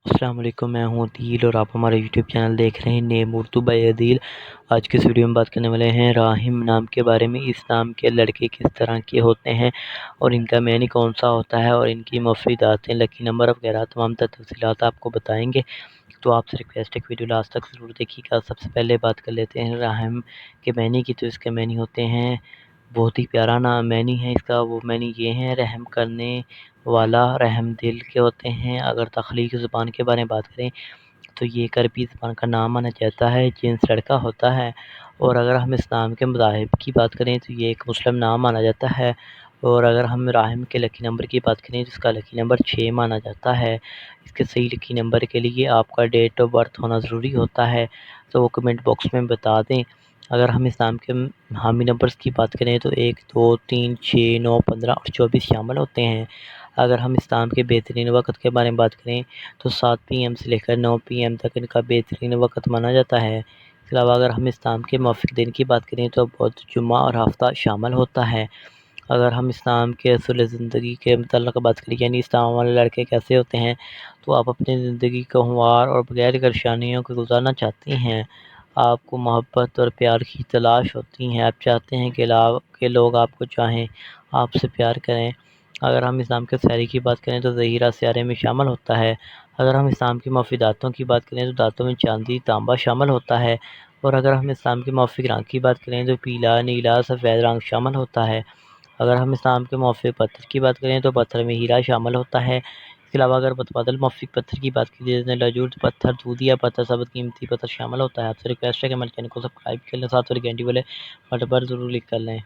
السلام علیکم، میں ہوں عدیل اور آپ ہمارے یوٹیوب چینل دیکھ رہے ہیں نیم اردو بائی عدیل۔ آج کی اس ویڈیو میں بات کرنے والے ہیں راحم نام کے بارے میں۔ اس نام کے لڑکے کس طرح کے ہوتے ہیں اور ان کا معنی کون سا ہوتا ہے اور ان کی مفرداتیں، لکی نمبر وغیرہ تمام تفصیلات آپ کو بتائیں گے۔ تو آپ سے ریکویسٹ ہے کہ ویڈیو لاسٹ تک ضرور دیکھیے گا۔ سب سے پہلے بات کر لیتے ہیں راحم کے معنی کی۔ تو اس کے معنی ہوتے ہیں، بہت ہی پیارا نام معنی ہے اس کا۔ وہ معنی یہ ہے رحم کرنے والا، رحم دل کے ہوتے ہیں۔ اگر تخلیقی زبان کے بارے میں بات کریں تو یہ ایک عربی زبان کا نام مانا جاتا ہے، جنس لڑکا ہوتا ہے۔ اور اگر ہم اس نام کے مذاہب کی بات کریں تو یہ ایک مسلم نام مانا جاتا ہے۔ اور اگر ہم راحم کے لکی نمبر کی بات کریں تو اس کا لکی نمبر 6 مانا جاتا ہے۔ اس کے صحیح لکی نمبر کے لیے آپ کا ڈیٹ آف برتھ ہونا ضروری ہوتا ہے، تو وہ کمنٹ باکس میں بتا دیں۔ اگر ہم اس نام کے حامی نمبرز کی بات کریں تو 1 2 3 6 9 15 اور 24 شامل ہوتے ہیں۔ اگر ہم اس نام کے بہترین وقت کے بارے میں بات کریں تو 7 PM سے لے کر 9 PM تک ان کا بہترین وقت مانا جاتا ہے۔ اس کے علاوہ اگر ہم اس نام کے موافق دن کی بات کریں تو بدھ، جمعہ اور ہفتہ شامل ہوتا ہے۔ اگر ہم اس نام کے اصول زندگی کے متعلق بات کریں، یعنی اس نام والے لڑکے کیسے ہوتے ہیں، تو آپ اپنی زندگی کو ہموار اور بغیر پریشانیوں کے گزارنا چاہتے ہیں۔ آپ کو محبت اور پیار کی تلاش ہوتی ہے، آپ چاہتے ہیں کہ لوگ آپ کو چاہیں، آپ سے پیار کریں۔ اگر ہم اسلام کے سیاری کی بات کریں تو ظہیرہ سیارے میں شامل ہوتا ہے۔ اگر ہم اسلام کی مفرداتوں کی بات کریں تو دانتوں میں چاندی، تانبا شامل ہوتا ہے۔ اور اگر ہم اسلام کے موافق رنگ کی بات کریں تو پیلا، نیلا، سفید رنگ شامل ہوتا ہے۔ اگر ہم اسلام کے موافق پتھر کی بات کریں تو پتھر میں ہیرا شامل ہوتا ہے۔ اس کے علاوہ اگر متبادل موافق پتھر کی بات کی جائے تو لاجورد پتھر، دودھیا پتھر، ثابت قیمتی پتھر شامل ہوتا ہے۔ آپ سے ریکویسٹ ہے کہ ہمارے چینل کو سبسکرائب کر لیں، ساتھ اور گھنٹی والے بٹن پر ضرور کلک کر لیں۔